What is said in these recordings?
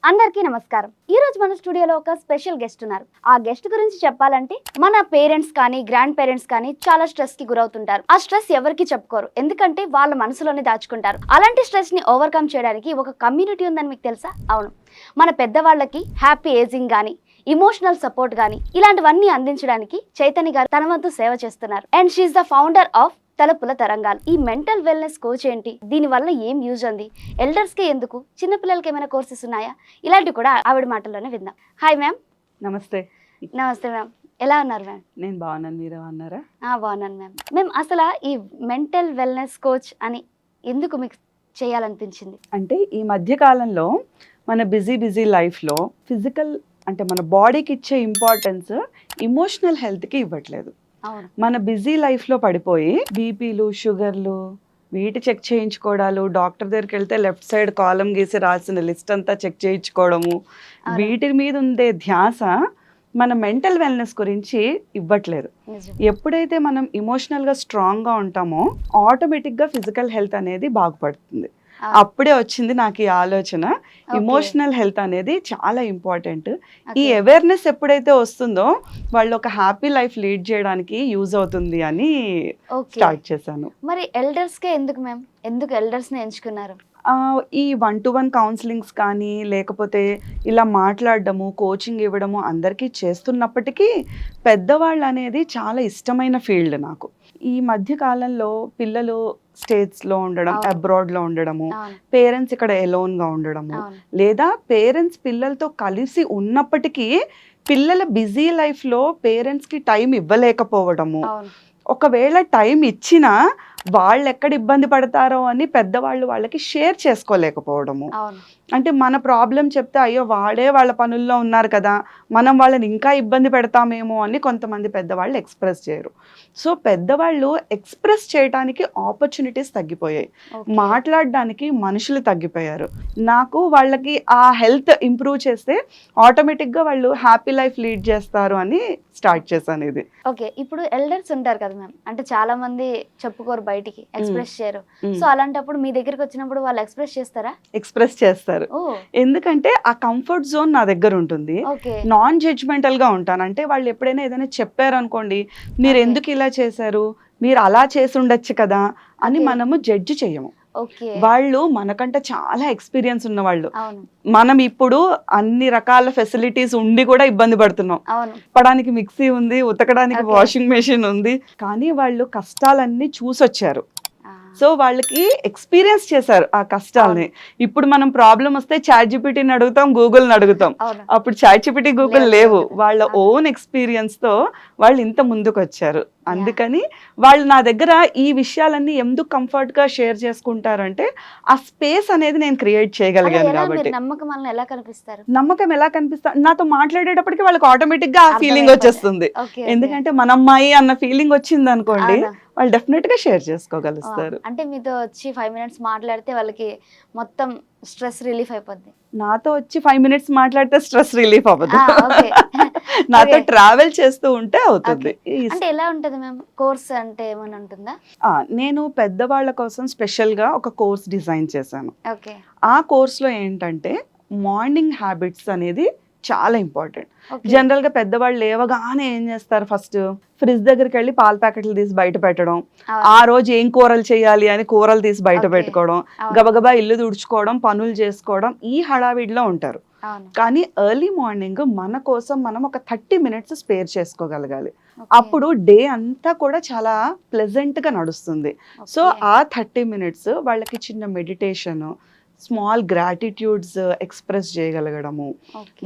అందరికీ నమస్కారం. ఈ రోజు మన స్టూడియోలో ఒక స్పెషల్ గెస్ట్ ఉన్నారు. ఆ గెస్ట్ గురించి చెప్పాలంటే మన పేరెంట్స్ కానీ గ్రాండ్ పేరెంట్స్ కానీ చాలా స్ట్రెస్ కి గురవుతుంటారు. ఆ స్ట్రెస్ ఎవరికి చెప్పుకోరు, ఎందుకంటే వాళ్ళ మనసులోనే దాచుకుంటారు. అలాంటి స్ట్రెస్ ని ఓవర్కమ్ చేయడానికి ఒక కమ్యూనిటీ ఉందని మీకు తెలుసా? అవును, మన పెద్దవాళ్ళకి హ్యాపీ ఏజింగ్ కానీ ఇమోషనల్ సపోర్ట్ కానీ ఇలాంటివన్నీ అందించడానికి చైతన్య గారు తన వంతు సేవ చేస్తున్నారు. And she's the founder of Talupula Tarangalu. ఈ మెంటల్ వెల్నెస్ కోచ్ ఏంటి, దీని వల్ల ఏం యూజ్ ఉంది, ఎల్డర్స్ కి ఎందుకు, చిన్నపిల్లలకి ఏమైనా కోర్సెస్ ఉన్నాయా, ఇలాంటివి కూడా ఆవిడ మాటల్లోనే విందాం. Hi ma'am. నమస్తే. నమస్తే మ్యామ్, ఎలా ఉన్నారు మ్యామ్? నేను బాగున్నాను, మీరు అన్నారా? బాగున్నాను మ్యామ్. మేము అసలు ఈ మెంటల్ వెల్నెస్ కోచ్ అని ఎందుకు మీకు చేయాలనిపించింది? అంటే ఈ మధ్య కాలంలో మన బిజీ లైఫ్లో ఫిజికల్ అంటే మన బాడీకి ఇచ్చే ఇంపార్టెన్స్ ఇమోషనల్ హెల్త్కి ఇవ్వట్లేదు. మన బిజీ లైఫ్లో పడిపోయి బీపీలు, షుగర్లు, వీటి చెక్ చేయించుకోవడాలు, డాక్టర్ దగ్గరికి వెళ్తే లెఫ్ట్ సైడ్ కాలం గీసి రాసిన లిస్ట్ అంతా చెక్ చేయించుకోవడము, వీటి మీద ఉండే ధ్యాస మన మెంటల్ వెల్నెస్ గురించి ఇవ్వట్లేదు. ఎప్పుడైతే మనం ఇమోషనల్గా స్ట్రాంగ్గా ఉంటామో ఆటోమేటిక్గా ఫిజికల్ హెల్త్ అనేది బాగుపడుతుంది. అప్పుడే వచ్చింది నాకు ఈ ఆలోచన. ఇమోషనల్ హెల్త్ అనేది చాలా ఇంపార్టెంట్. ఈ అవేర్నెస్ ఎప్పుడైతే వస్తుందో వాళ్ళు ఒక హ్యాపీ లైఫ్ లీడ్ చేయడానికి యూజ్ అవుతుంది అని స్టార్ట్ చేశాను. మరి ఎల్డర్స్ కే ఎందుకు మ్యామ్, ఎందుకు ఎల్డర్స్ ని ఎంచుకున్నారు? ఈ 1-to-1 కౌన్సిలింగ్స్ కానీ లేకపోతే ఇలా మాట్లాడడము, కోచింగ్ ఇవ్వడము అందరికీ చేస్తున్నప్పటికీ పెద్దవాళ్ళు అనేది చాలా ఇష్టమైన ఫీల్డ్ నాకు. ఈ మధ్య కాలంలో పిల్లలు స్టేట్స్లో ఉండడం, అబ్రాడ్లో ఉండడము, పేరెంట్స్ ఇక్కడ ఎలోన్గా ఉండడము, లేదా పేరెంట్స్ పిల్లలతో కలిసి ఉన్నప్పటికీ పిల్లల బిజీ లైఫ్లో పేరెంట్స్కి టైం ఇవ్వలేకపోవడము, ఒకవేళ టైం ఇచ్చినా వాళ్ళు ఎక్కడ ఇబ్బంది పడతారో అని పెద్దవాళ్ళు వాళ్ళకి షేర్ చేసుకోలేకపోవడము. అంటే మన ప్రాబ్లం చెప్తే అయ్యో వాడే వాళ్ళ పనుల్లో ఉన్నారు కదా, మనం వాళ్ళని ఇంకా ఇబ్బంది పెడతామేమో అని కొంతమంది పెద్దవాళ్ళు ఎక్స్ప్రెస్ చేయరు. సో పెద్దవాళ్ళు ఎక్స్ప్రెస్ చేయడానికి ఆపర్చునిటీస్ తగ్గిపోయాయి, మాట్లాడడానికి మనుషులు తగ్గిపోయారు. నాకు వాళ్ళకి ఆ హెల్త్ ఇంప్రూవ్ చేస్తే ఆటోమేటిక్గా వాళ్ళు హ్యాపీ లైఫ్ లీడ్ చేస్తారు అని స్టార్ట్ చేశాను ఇది. ఓకే, ఇప్పుడు ఎల్డర్స్ ఉంటారు కదా మ్యామ్, అంటే చాలా మంది చెప్పుకోరు, బయటికి ఎక్స్ప్రెస్ చేయరు. సో అలాంటప్పుడు మీ దగ్గరికి వచ్చినప్పుడు వాళ్ళు ఎక్స్ప్రెస్ చేస్తారా? ఎక్స్ప్రెస్ చేస్తారు. ఎందుకంటే ఆ కంఫర్ట్ జోన్ నా దగ్గర ఉంటుంది. నాన్ జడ్జ్మెంటల్ గా ఉంటాను. అంటే వాళ్ళు ఎప్పుడైనా ఏదైనా చెప్పారు అనుకోండి, మీరు ఎందుకు ఇలా చేశారు, మీరు అలా చేసి ఉండొచ్చు కదా అని మనము జడ్జి చేయము. వాళ్ళు మనకంటే చాలా ఎక్స్పీరియన్స్ ఉన్న వాళ్ళు. మనం ఇప్పుడు అన్ని రకాల ఫెసిలిటీస్ ఉండి కూడా ఇబ్బంది పడుతున్నాం. ఉతకడానికి మిక్సీ ఉంది, ఉతకడానికి వాషింగ్ మెషిన్ ఉంది, కానీ వాళ్ళు కష్టాలన్నీ చూసొచ్చారు. సో వాళ్ళకి ఎక్స్పీరియన్స్ చేశారు ఆ కష్టాలని. ఇప్పుడు మనం ప్రాబ్లం వస్తే చాట్‌జిపిటిని అడుగుతాం, గూగుల్ని అడుగుతాం. అప్పుడు చాట్‌జిపిటి, గూగుల్ లేవు. వాళ్ళ ఓన్ ఎక్స్పీరియన్స్ తో వాళ్ళు ఇంత ముందుకు వచ్చారు. అందుకని వాళ్ళు నా దగ్గర ఈ విషయాలన్నీ ఎందుకు కంఫర్ట్ గా షేర్ చేసుకుంటారంటే ఆ స్పేస్ అనేది నేను క్రియేట్ చేయగలిగాను కాబట్టి. నమ్మకం ఎలా కనిపిస్తా, నాతో మాట్లాడేటప్పటికి వాళ్ళకి ఆటోమేటిక్ గా ఆ ఫీలింగ్ వచ్చేస్తుంది. ఎందుకంటే మన అమ్మాయి అన్న ఫీలింగ్ వచ్చింది అనుకోండి, వాళ్ళు డెఫినెట్ గా షేర్ చేసుకోగలుగుతారు. అంటే మీతో వచ్చి 5 minutes మాట్లాడితే వాళ్ళకి మొత్తం స్ట్రెస్ రిలీఫ్ అయిపోద్ది. నాతో వచ్చి 5 minutes మాట్లాడితే స్ట్రెస్ రిలీఫ్ అవ్వదు. నాతో ట్రావెల్ చేస్తూ ఉంటే అవుతుంది. అంటే ఎలా ఉంటది మ్యామ్, కోర్స్ అంటే ఏమైనా ఉంటుందా? నేను పెద్దవాళ్ళ కోసం స్పెషల్ గా ఒక కోర్స్ డిజైన్ చేశాను. ఆ కోర్స్ లో ఏంటంటే మార్నింగ్ హ్యాబిట్స్ అనేది చాలా ఇంపార్టెంట్. జనరల్ గా పెద్దవాళ్ళు లేవగానే ఏం చేస్తారు, ఫస్ట్ ఫ్రిడ్జ్ దగ్గరికి వెళ్ళి పాల ప్యాకెట్లు తీసి బయట పెట్టడం, ఆ రోజు ఏం కూరలు చేయాలి అని కూరలు తీసి బయట పెట్టుకోవడం, గబగబా ఇల్లు తుడుచుకోవడం, పనులు చేసుకోవడం, ఈ హడావిడిలో ఉంటారు. కానీ ఎర్లీ మార్నింగ్ మన కోసం మనం ఒక 30 minutes స్పేర్ చేసుకోగలగాలి. అప్పుడు డే అంతా కూడా చాలా ప్లెజెంట్ గా నడుస్తుంది. సో ఆ 30 minutes వాళ్ళకి చిన్న మెడిటేషన్, స్మాల్ గ్రాటిట్యూడ్స్ ఎక్స్ప్రెస్ చేయగలగడము,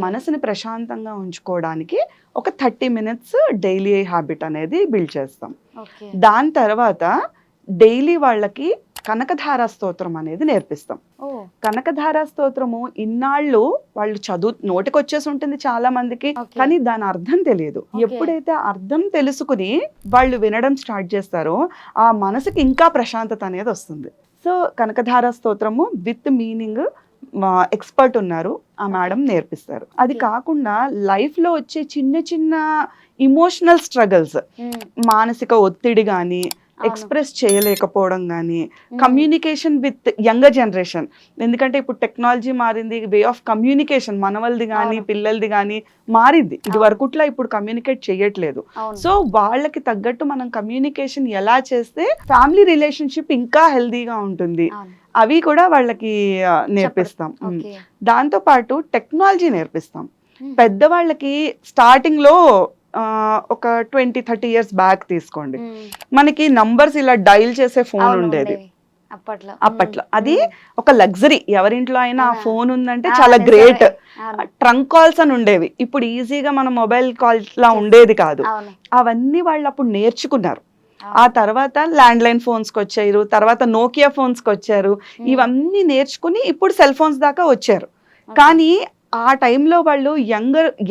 మనసుని ప్రశాంతంగా ఉంచుకోవడానికి ఒక 30 minutes డైలీ హ్యాబిట్ అనేది బిల్డ్ చేస్తాం. దాని తర్వాత డైలీ వాళ్ళకి కనకధార స్తోత్రం అనేది నేర్పిస్తాం. కనకధార స్తోత్రము ఇన్నాళ్ళు వాళ్ళు నోటికి వచ్చేసి ఉంటుంది చాలా మందికి, కానీ దాని అర్థం తెలియదు. ఎప్పుడైతే అర్థం తెలుసుకుని వాళ్ళు వినడం స్టార్ట్ చేస్తారో ఆ మనసుకి ఇంకా ప్రశాంతత అనేది వస్తుంది. సో కనకధార స్తోత్రము విత్ మీనింగ్ ఎక్స్పర్ట్ ఉన్నారు, ఆ మేడం నేర్పిస్తారు. అది కాకుండా లైఫ్ లో వచ్చే చిన్న చిన్న ఇమోషనల్ స్ట్రగల్స్, మానసిక ఒత్తిడి కానీ ఎక్స్ప్రెస్ చేయలేకపోవడం కానీ, కమ్యూనికేషన్ విత్ యంగర్ జనరేషన్. ఎందుకంటే ఇప్పుడు టెక్నాలజీ మారింది, వే ఆఫ్ కమ్యూనికేషన్ మనవలది కానీ పిల్లలది కానీ మారింది. ఇది వరకుట్లా ఇప్పుడు కమ్యూనికేట్ చేయట్లేదు. సో వాళ్ళకి తగ్గట్టు మనం కమ్యూనికేషన్ ఎలా చేస్తే ఫ్యామిలీ రిలేషన్షిప్ ఇంకా హెల్దీగా ఉంటుంది, అవి కూడా వాళ్ళకి నేర్పిస్తాం. దాంతో పాటు టెక్నాలజీ నేర్పిస్తాం. పెద్దవాళ్ళకి స్టార్టింగ్ లో ఒక 20-30 years బ్యాక్ తీసుకోండి, మనకి నంబర్స్ ఇలా డైల్ చేసే ఫోన్ ఉండేది అప్పట్లో. అది ఒక లగ్జరీ, ఎవరింట్లో అయినా ఆ ఫోన్ ఉందంటే చాలా గ్రేట్. ట్రంక్ కాల్స్ అని ఉండేవి, ఇప్పుడు ఈజీగా మన మొబైల్ కాల్స్ లా ఉండేది కాదు. అవన్నీ వాళ్ళు అప్పుడు నేర్చుకున్నారు. ఆ తర్వాత ల్యాండ్ లైన్ ఫోన్స్కి వచ్చారు, తర్వాత నోకియా ఫోన్స్కి వచ్చారు. ఇవన్నీ నేర్చుకుని ఇప్పుడు సెల్ ఫోన్స్ దాకా వచ్చారు. కానీ ఆ టైంలో వాళ్ళు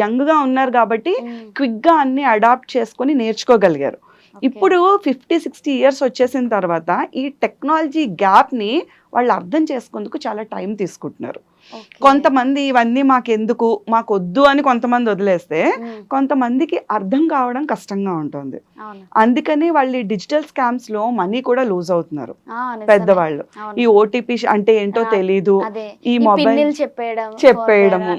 యంగ్గా ఉన్నారు కాబట్టి క్విక్గా అన్ని అడాప్ట్ చేసుకొని నేర్చుకోగలిగారు. ఇప్పుడు 50-60 years వచ్చేసిన తర్వాత ఈ టెక్నాలజీ గ్యాప్ని వాళ్ళు అర్థం చేసుకుందుకు చాలా టైం తీసుకుంటున్నారు. కొంతమంది ఇవన్నీ మాకెందుకు, మాకు వద్దు అని కొంతమంది వదిలేస్తే, కొంతమందికి అర్థం కావడం కష్టంగా ఉంటుంది. అందుకని వాళ్ళు ఈ డిజిటల్ స్కామ్స్ లో మనీ కూడా లూజ్ అవుతున్నారు. పెద్దవాళ్ళు ఈ ఓటీపీ అంటే ఏంటో తెలీదు, ఈ మొబైల్ చెప్పేయడము,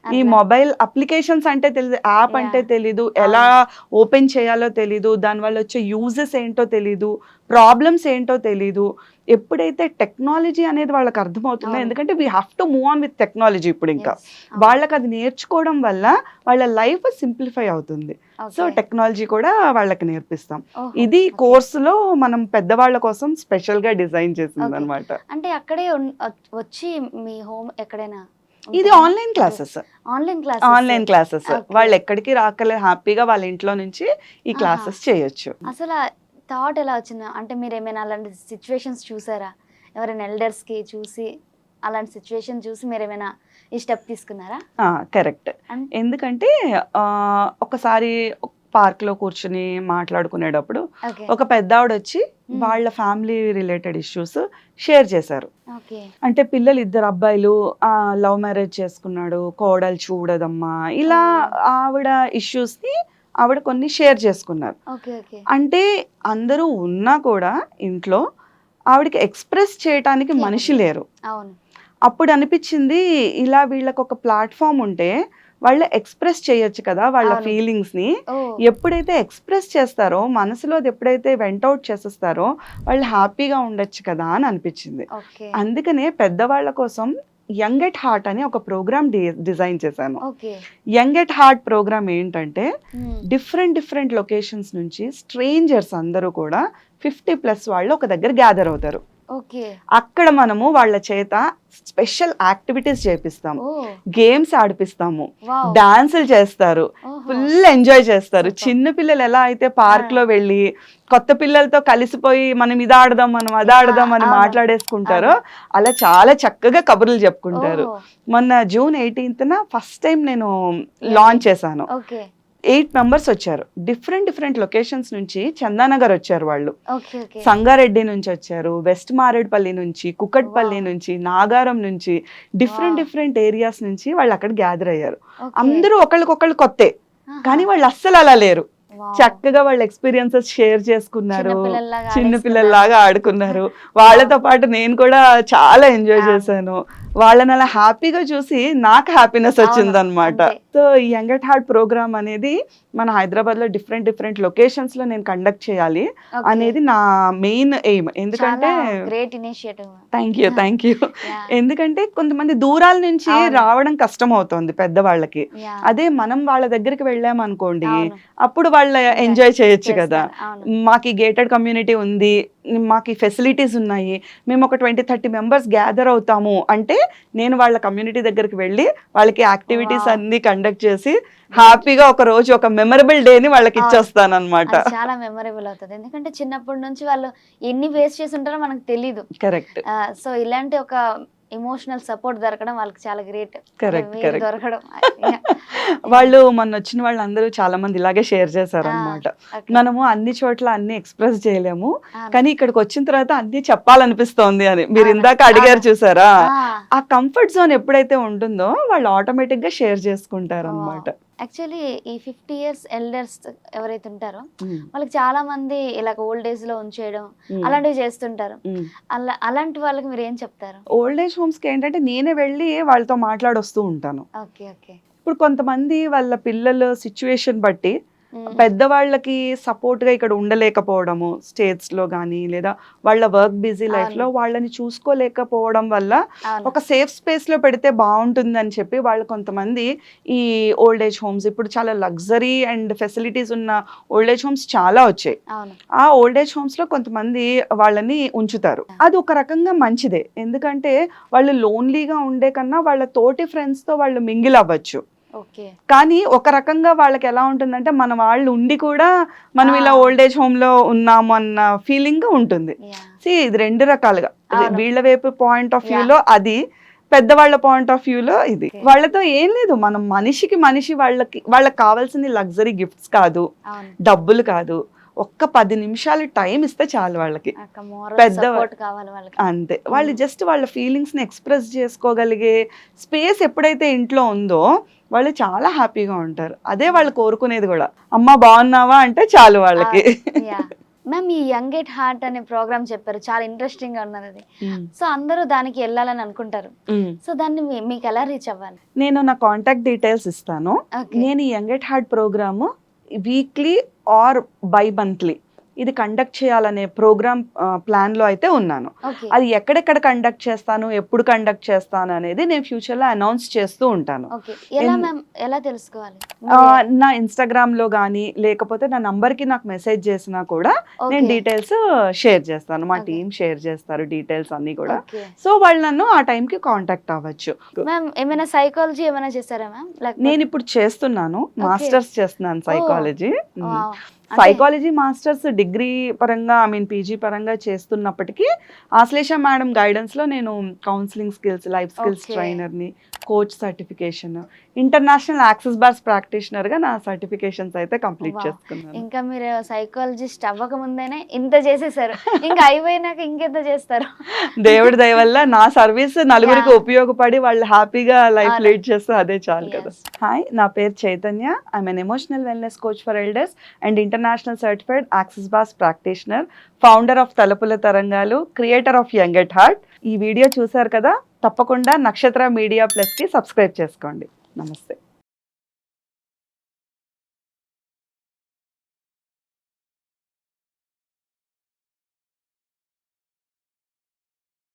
ఈ మొబైల్ అప్లికేషన్స్ అంటే తెలీదు, యాప్ అంటే తెలీదు, ఎలా ఓపెన్ చేయాలో తెలీదు, దానివల్ల వచ్చే యూజెస్ ఏంటో తెలీదు, ప్రాబ్లమ్స్ ఏంటో తెలీదు. ఎప్పుడైతే టెక్నాలజీ అనేది వాళ్ళకి అర్థమవుతుందో, ఎందుకంటే we have to move on with technology, ఇప్పుడు ఇంకా వాళ్ళకి అది నేర్చుకోవడం వల్ల వాళ్ళ లైఫ్ సింప్లిఫై అవుతుంది. సో టెక్నాలజీ కూడా వాళ్ళకి నేర్పిస్తాం. ఇది కోర్సులో మనం పెద్దవాళ్ళ కోసం స్పెషల్ గా డిజైన్ చేసింది అనమాట. అంటే అక్కడే వచ్చి మీ హోమ్ ఎక్కడైనా ఇది ఆన్లైన్ క్లాసెస్ వాళ్ళు ఎక్కడికి రాకలే, హ్యాపీగా వాళ్ళ ఇంట్లో నుంచి ఈ క్లాసెస్ చేయొచ్చు. అసలు థాట్ ఎలా వచ్చింది? అంటే మీరు ఏమైనా అలాంటి సిచ్యువేషన్స్ చూసారా? ఎవరైనా ఎల్డర్స్ కి చూసి అలాంటి సిచ్యువేషన్ చూసి మీరు ఏమైనా ఈ స్టెప్ తీసుకున్నారా? కరెక్ట్. ఎందుకంటే ఒకసారి పార్క్ లో కూర్చుని మాట్లాడుకునేటప్పుడు ఒక పెద్దావిడ వచ్చి వాళ్ళ ఫ్యామిలీ రిలేటెడ్ ఇష్యూస్ షేర్ చేశారు. అంటే పిల్లలు 2 అబ్బాయిలు లవ్ మ్యారేజ్ చేసుకున్నాడు, కోడలు చూడదమ్మా, ఇలా ఆవిడ ఇష్యూస్ ని ఆవిడ కొన్ని షేర్ చేసుకున్నారు. అంటే అందరూ ఉన్నా కూడా ఇంట్లో ఆవిడకి ఎక్స్ప్రెస్ చేయటానికి మనిషి లేరు. అప్పుడు అనిపించింది, ఇలా వీళ్ళకి ఒక ప్లాట్ఫామ్ ఉంటే వాళ్ళు ఎక్స్ప్రెస్ చేయొచ్చు కదా వాళ్ళ ఫీలింగ్స్ ని. ఎప్పుడైతే ఎక్స్ప్రెస్ చేస్తారో, మనసులో ఎప్పుడైతే వెంట్ అవుట్ చేసేస్తారో, వాళ్ళు హ్యాపీగా ఉండొచ్చు కదా అని అనిపించింది. అందుకనే పెద్దవాళ్ళ కోసం యంగ్ ఎట్ హార్ట్ అని ఒక ప్రోగ్రామ్ డిజైన్ చేశాను. యంగ్ ఎట్ హార్ట్ ప్రోగ్రామ్ ఏంటంటే, డిఫరెంట్ లొకేషన్స్ నుంచి స్ట్రేంజర్స్ అందరూ కూడా 50+ వాళ్ళు ఒక దగ్గర గ్యాదర్ అవుతారు. అక్కడ మనము వాళ్ళ చేత స్పెషల్ యాక్టివిటీస్ చేపిస్తాము, గేమ్స్ ఆడిపిస్తాము, డాన్సులు చేస్తారు, ఫుల్ ఎంజాయ్ చేస్తారు. చిన్న పిల్లలు ఎలా అయితే పార్క్ లో వెళ్ళి కొత్త పిల్లలతో కలిసిపోయి మనం ఇది ఆడదాం, మనం అది ఆడదాం అని మాట్లాడేసుకుంటారో, అలా చాలా చక్కగా కబుర్లు చెప్పుకుంటారు. మొన్న June 18th ఫస్ట్ టైం నేను లాంచ్ చేశాను. 8 members వచ్చారు. డిఫరెంట్ లొకేషన్స్ నుంచి. చందానగర్ వచ్చారు వాళ్ళు, సంగారెడ్డి నుంచి వచ్చారు, వెస్ట్ మారేడ్పల్లి నుంచి, కుకట్పల్లి నుంచి, నాగారం నుంచి, డిఫరెంట్ ఏరియాస్ నుంచి వాళ్ళు అక్కడ గ్యాదర్ అయ్యారు. అందరూ ఒకళ్ళకొకళ్ళు కొత్తే, కానీ వాళ్ళు అస్సలు అలా లేరు. చక్కగా వాళ్ళ ఎక్స్పీరియన్సెస్ షేర్ చేసుకున్నారు, చిన్న పిల్లల్లాగా ఆడుకున్నారు. వాళ్ళతో పాటు నేను కూడా చాలా ఎంజాయ్ చేశాను. వాళ్ళని అలా హ్యాపీగా చూసి నాకు హ్యాపీనెస్ వచ్చింది అనమాట. సో ఈ యంగ్ ఎట్ హార్ట్ ప్రోగ్రామ్ అనేది మన హైదరాబాద్ లో డిఫరెంట్ లొకేషన్స్ లో నేను కండక్ట్ చేయాలి అనేది నా మెయిన్ ఎయిమ్. ఎందుకంటే థ్యాంక్ యూ. ఎందుకంటే కొంతమంది దూరాల నుంచి రావడం కష్టం అవుతుంది పెద్దవాళ్ళకి. అదే మనం వాళ్ళ దగ్గరికి వెళ్ళామనుకోండి, అప్పుడు వాళ్ళ ఎంజాయ్ చేయొచ్చు కదా. మాకు ఈ గేటెడ్ కమ్యూనిటీ ఉంది, మాకు ఈ ఫెసిలిటీస్ ఉన్నాయి, మేము ఒక 20-30 members గ్యాదర్ అవుతాము అంటే, నేను వాళ్ళ కమ్యూనిటీ దగ్గరికి వెళ్ళి వాళ్ళకి యాక్టివిటీస్ అన్ని కండక్ట్ చేసి హ్యాపీగా ఒక రోజు ఒక మెమరబుల్ డే ని వాళ్ళకి ఇచ్చేస్తాను అనమాట. చాలా మెమరబుల్ అవుతుంది, ఎందుకంటే చిన్నప్పటి నుంచి వాళ్ళు ఎన్ని ఫేస్ చేసి ఉంటారో మనకు తెలీదు. కరెక్ట్. సో ఇలాంటి ఒక ఎమోషనల్ సపోర్ట్ దొరకడం వాళ్ళకి చాలా గ్రేట్. దొరకడం వాళ్ళు మొన్న వచ్చిన వాళ్ళందరూ చాలా మంది ఇలాగే షేర్ చేశారు అనమాట. మనము అన్ని చోట్ల అన్ని ఎక్స్ప్రెస్ చేయలేము, కానీ ఇక్కడికి వచ్చిన తర్వాత అన్ని చెప్పాలనిపిస్తోంది అని. మీరు ఇందాక అడిగారు చూసారా, ఆ కంఫర్ట్ జోన్ ఎప్పుడైతే ఉంటుందో వాళ్ళు ఆటోమేటిక్ గా షేర్ చేసుకుంటారు అనమాట. యాక్చువల్లీ ఈ 50 ఇయర్స్ ఎల్డర్స్ ఎవరైతే ఉంటారో వాళ్ళకి చాలా మంది ఇలా ఓల్డ్ ఏజ్ లో ఉంచేయడం అలాంటివి చేస్తుంటారు. అలాంటి వాళ్ళకి మీరు ఏం చెప్తారు? ఓల్డ్ ఏజ్ హోమ్స్ కి ఏంటంటే నేనే వెళ్ళి వాళ్ళతో మాట్లాడొస్తూ ఉంటాను. Okay okay. ఇప్పుడు కొంతమంది వాళ్ళ పిల్లల సిచ్యువేషన్ బట్టి పెద్దవాళ్ళకి సపోర్ట్ గా ఇక్కడ ఉండలేకపోవడము స్టేట్స్ లో కానీ లేదా వాళ్ళ వర్క్ బిజీ లైఫ్ లో వాళ్ళని చూసుకోలేకపోవడం వల్ల ఒక సేఫ్ స్పేస్ లో పెడితే బాగుంటుంది అని చెప్పి వాళ్ళు కొంతమంది ఈ ఓల్డ్ ఏజ్ హోమ్స్ ఇప్పుడు చాలా లగ్జరీ అండ్ ఫెసిలిటీస్ ఉన్న ఓల్డ్ ఏజ్ హోమ్స్ చాలా వచ్చాయి. ఆ ఓల్డ్ ఏజ్ హోమ్స్ లో కొంతమంది వాళ్ళని ఉంచుతారు. అది ఒక రకంగా మంచిదే, ఎందుకంటే వాళ్ళు లోన్లీగా ఉండే కన్నా వాళ్ళ తోటి ఫ్రెండ్స్ తో వాళ్ళు మింగిల్ అవ్వచ్చు. కానీ ఒక రకంగా వాళ్ళకి ఎలా ఉంటుందంటే మన వాళ్ళు ఉండి కూడా మనం ఇలా ఓల్డ్ ఏజ్ హోమ్ లో ఉన్నాము అన్న ఫీలింగ్ ఉంటుంది. ఇది రెండు రకాలుగా, వీళ్ళ వైపు పాయింట్ ఆఫ్ వ్యూ లో అది, పెద్దవాళ్ళ పాయింట్ ఆఫ్ వ్యూలో ఇది. వాళ్ళతో ఏం లేదు, మనం మనిషికి మనిషి వాళ్ళకి కావాల్సింది లగ్జరీ గిఫ్ట్స్ కాదు, డబ్బులు కాదు, ఒక్క 10 నిమిషాలు టైం ఇస్తే చాలు వాళ్ళకి. పెద్ద అంతే, వాళ్ళు జస్ట్ వాళ్ళ ఫీలింగ్స్ ని ఎక్స్ప్రెస్ చేసుకోగలిగే స్పేస్ ఎప్పుడైతే ఇంట్లో ఉందో వాళ్ళు చాలా హ్యాపీగా ఉంటారు. అదే వాళ్ళు కోరుకునేది కూడా. అమ్మ బాగున్నావా అంటే చాలు వాళ్ళకి. మ్యామ్, ఈ యంగ్ ఎట్ హార్ట్ అనే ప్రోగ్రామ్ చెప్పారు, చాలా ఇంట్రెస్టింగ్ గా ఉన్నది అది. సో అందరూ దానికి వెళ్ళాలని అనుకుంటారు. సో దాన్ని మీకు ఎలా రీచ్ అవ్వాలి? నేను నా కాంటాక్ట్ డీటెయిల్స్ ఇస్తాను. నేను ఈ young at heart program weekly or bi monthly ఇది కండక్ట్ చేయాలనే ప్రోగ్రామ్ ప్లాన్ లో అయితే ఉన్నాను. అది ఎక్కడెక్కడ కండక్ట్ చేస్తాను, ఎప్పుడు కండక్ట్ చేస్తాను అనేది నేను ఫ్యూచర్ లో అనౌన్స్ చేస్తూ ఉంటాను. ఎలా తెలుసుకోవాలి? నా ఇన్స్టాగ్రామ్ లో గానీ లేకపోతే నా నంబర్ కి నాకు మెసేజ్ చేసినా కూడా నేను డీటెయిల్స్ షేర్ చేస్తాను. మా టీం షేర్ చేస్తారు డీటెయిల్స్ అన్ని కూడా. సో వాళ్ళు నన్ను ఆ టైం కి కాంటాక్ట్ అవ్వచ్చు. ఏమైనా సైకాలజీ ఏమైనా చేస్తారా మ్యామ్? నేను ఇప్పుడు చేస్తున్నాను, మాస్టర్స్ చేస్తున్నాను సైకాలజీ. సైకాలజీ మాస్టర్స్ డిగ్రీ పరంగా పీజీ పరంగా చేస్తున్నప్పటికీ ఆశ్లేష మేడం గైడెన్స్ లో నేను counselling skills, life skills trainer ని, coach certification, international access bars practitioner గా నా సర్టిఫికేషన్స్ అయితే కంప్లీట్ చేసుకున్నాను. ఇంకా మీరు సైకాలజిస్ట్ అవ్వక ముందేనే ఇంత చేసేసారు, ఇంకా అయిపోయినాక ఇంకెంత చేస్తారు? దేవుడి దయ వల్ల నా సర్వీస్ నలుగురికి ఉపయోగపడి వాళ్ళు హ్యాపీగా లైఫ్ లీడ్ చేస్తే అదే చాలు కదా. హాయ్, నా పేరు Chaitanya. I'm N emotional wellness coach for elders and international certified access bars practitioner, founder of Talupula తరంగాలు, creator of young at heart. ఈ వీడియో చూసారు కదా, తప్పకుండా నక్షత్ర మీడియా ప్లస్ కి సబ్స్క్రైబ్ చేసుకోండి. నమస్తే.